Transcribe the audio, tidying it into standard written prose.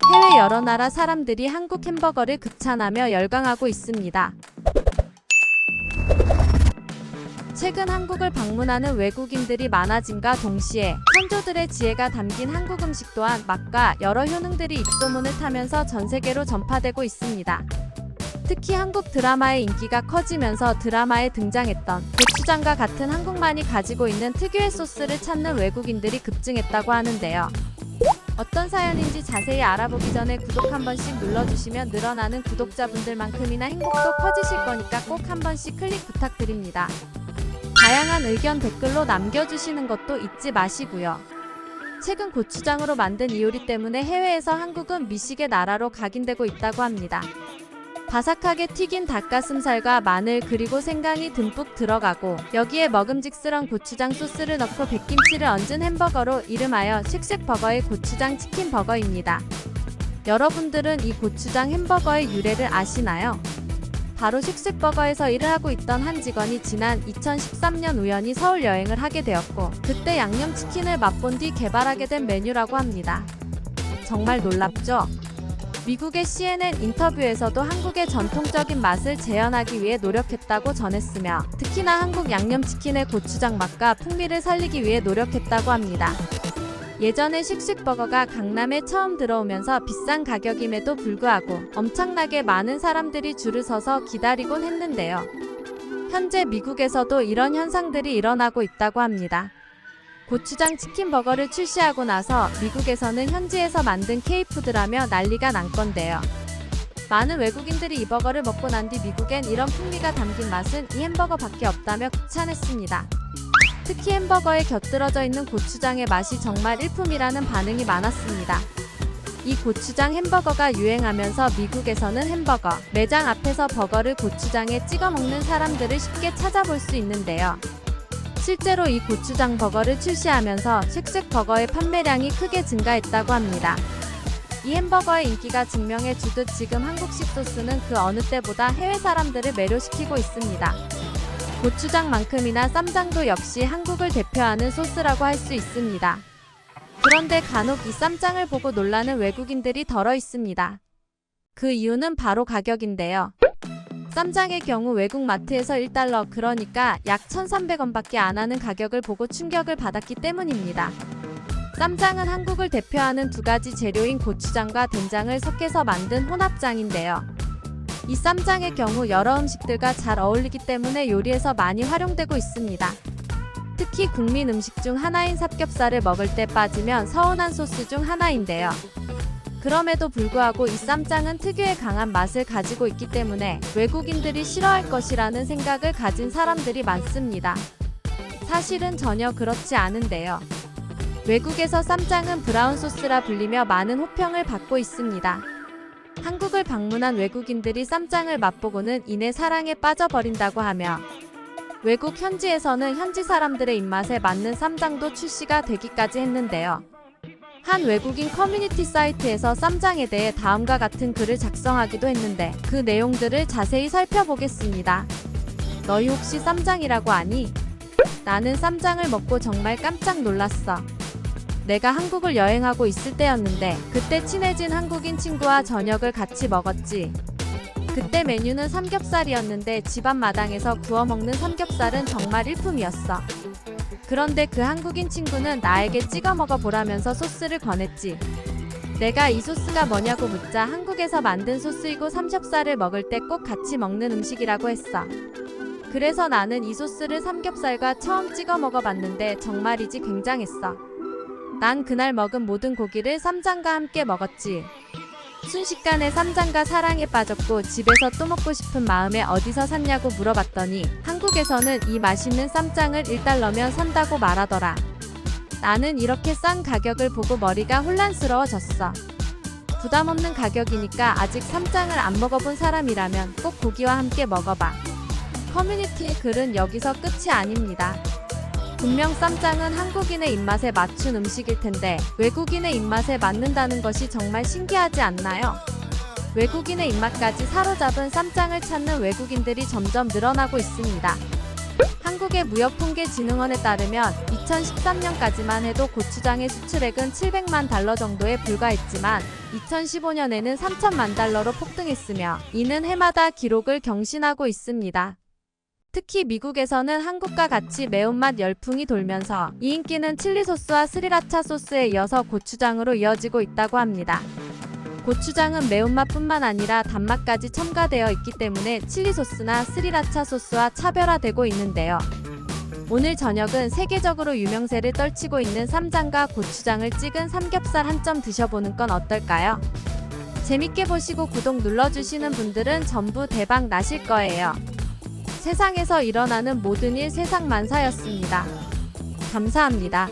해외 여러 나라 사람들이 한국 햄버거를 극찬하며 열광하고 있습니다. 최근 한국을 방문하는 외국인들이 많아짐과 동시에 선조들의 지혜가 담긴 한국 음식 또한 맛과 여러 효능들이 입소문을 타면서 전 세계로 전파되고 있습니다. 특히 한국 드라마의 인기가 커지면서 드라마에 등장했던 고추장과 같은 한국만이 가지고 있는 특유의 소스를 찾는 외국인들이 급증했다고 하는데요. 어떤 사연인지 자세히 알아보기 전에 구독 한 번씩 눌러주시면 늘어나는 구독자분들만큼이나 행복도 커지실 거니까 꼭 한 번씩 클릭 부탁드립니다. 다양한 의견 댓글로 남겨주시는 것도 잊지 마시고요. 최근 고추장으로 만든 이 요리 때문에 해외에서 한국은 미식의 나라로 각인되고 있다고 합니다. 바삭하게 튀긴 닭가슴살과 마늘 그리고 생강이 듬뿍 들어가고 여기에 먹음직스런 고추장 소스를 넣고 백김치를 얹은 햄버거로 이름하여 쉑쉑버거의 고추장 치킨 버거입니다. 여러분들은 이 고추장 햄버거의 유래를 아시나요? 바로 쉑쉑버거에서 일을 하고 있던 한 직원이 지난 2013년 우연히 서울 여행을 하게 되었고 그때 양념치킨을 맛본 뒤 개발하게 된 메뉴라고 합니다. 정말 놀랍죠? 미국의 CNN 인터뷰에서도 한국의 전통적인 맛을 재현하기 위해 노력했다고 전했으며 특히나 한국 양념치킨의 고추장 맛과 풍미를 살리기 위해 노력했다고 합니다. 예전에 쉑쉑버거가 강남에 처음 들어오면서 비싼 가격임에도 불구하고 엄청나게 많은 사람들이 줄을 서서 기다리곤 했는데요. 현재 미국에서도 이런 현상들이 일어나고 있다고 합니다. 고추장 치킨 버거를 출시하고 나서 미국에서는 현지에서 만든 K푸드라며 난리가 난 건데요. 많은 외국인들이 이 버거를 먹고 난 뒤 미국엔 이런 풍미가 담긴 맛은 이 햄버거밖에 없다며 극찬했습니다. 특히 햄버거에 곁들여져 있는 고추장의 맛이 정말 일품이라는 반응이 많았습니다. 이 고추장 햄버거가 유행하면서 미국에서는 햄버거 매장 앞에서 버거를 고추장에 찍어 먹는 사람들을 쉽게 찾아볼 수 있는데요. 실제로 이 고추장 버거를 출시하면서 쉑쉑버거의 판매량이 크게 증가했다고 합니다. 이 햄버거의 인기가 증명해 주듯 지금 한국식 소스는 그 어느 때보다 해외 사람들을 매료시키고 있습니다. 고추장만큼이나 쌈장도 역시 한국을 대표하는 소스라고 할 수 있습니다. 그런데 간혹 이 쌈장을 보고 놀라는 외국인들이 덜어 있습니다. 그 이유는 바로 가격인데요. 쌈장의 경우 외국 마트에서 1달러 그러니까 약 1,300원밖에 안 하는 가격을 보고 충격을 받았기 때문입니다. 쌈장은 한국을 대표하는 두 가지 재료인 고추장과 된장을 섞여서 만든 혼합장인데요. 이 쌈장의 경우 여러 음식들과 잘 어울리기 때문에 요리에서 많이 활용되고 있습니다. 특히 국민 음식 중 하나인 삼겹살을 먹을 때 빠지면 서운한 소스 중 하나인데요. 그럼에도 불구하고 이 쌈장은 특유의 강한 맛을 가지고 있기 때문에 외국인들이 싫어할 것이라는 생각을 가진 사람들이 많습니다. 사실은 전혀 그렇지 않은데요. 외국에서 쌈장은 브라운 소스라 불리며 많은 호평을 받고 있습니다. 한국을 방문한 외국인들이 쌈장을 맛보고는 이내 사랑에 빠져버린다고 하며 외국 현지에서는 현지 사람들의 입맛에 맞는 쌈장도 출시가 되기까지 했는데요. 한 외국인 커뮤니티 사이트에서 쌈장에 대해 다음과 같은 글을 작성하기도 했는데 그 내용들을 자세히 살펴보겠습니다. 너희 혹시 쌈장이라고 아니? 나는 쌈장을 먹고 정말 깜짝 놀랐어. 내가 한국을 여행하고 있을 때였는데 그때 친해진 한국인 친구와 저녁을 같이 먹었지. 그때 메뉴는 삼겹살이었는데 집 앞마당에서 구워 먹는 삼겹살은 정말 일품이었어. 그런데 그 한국인 친구는 나에게 찍어 먹어보라면서 소스를 권했지. 내가 이 소스가 뭐냐고 묻자 한국에서 만든 소스이고 삼겹살을 먹을 때 꼭 같이 먹는 음식이라고 했어. 그래서 나는 이 소스를 삼겹살과 처음 찍어 먹어봤는데 정말이지 굉장했어. 난 그날 먹은 모든 고기를 쌈장과 함께 먹었지. 순식간에 쌈장과 사랑에 빠졌고 집에서 또 먹고 싶은 마음에 어디서 샀냐고 물어봤더니 한국에서는 이 맛있는 쌈장을 1달러면 산다고 말하더라. 나는 이렇게 싼 가격을 보고 머리가 혼란스러워졌어. 부담 없는 가격이니까 아직 쌈장을 안 먹어본 사람이라면 꼭 고기와 함께 먹어봐. 커뮤니티의 글은 여기서 끝이 아닙니다. 분명 쌈장은 한국인의 입맛에 맞춘 음식일 텐데 외국인의 입맛에 맞는다는 것이 정말 신기하지 않나요? 외국인의 입맛까지 사로잡은 쌈장을 찾는 외국인들이 점점 늘어나고 있습니다. 한국의 무역통계진흥원에 따르면 2013년까지만 해도 고추장의 수출액은 700만 달러 정도에 불과했지만 2015년에는 3천만 달러로 폭등했으며 이는 해마다 기록을 경신하고 있습니다. 특히 미국에서는 한국과 같이 매운맛 열풍이 돌면서 이 인기는 칠리소스와 스리라차 소스에 이어서 고추장으로 이어지고 있다고 합니다. 고추장은 매운맛뿐만 아니라 단맛까지 첨가되어 있기 때문에 칠리소스나 스리라차 소스와 차별화되고 있는데요. 오늘 저녁은 세계적으로 유명세를 떨치고 있는 쌈장과 고추장을 찍은 삼겹살 한 점 드셔보는 건 어떨까요? 재밌게 보시고 구독 눌러주시는 분들은 전부 대박 나실 거예요. 세상에서 일어나는 모든 일 세상만사였습니다. 감사합니다.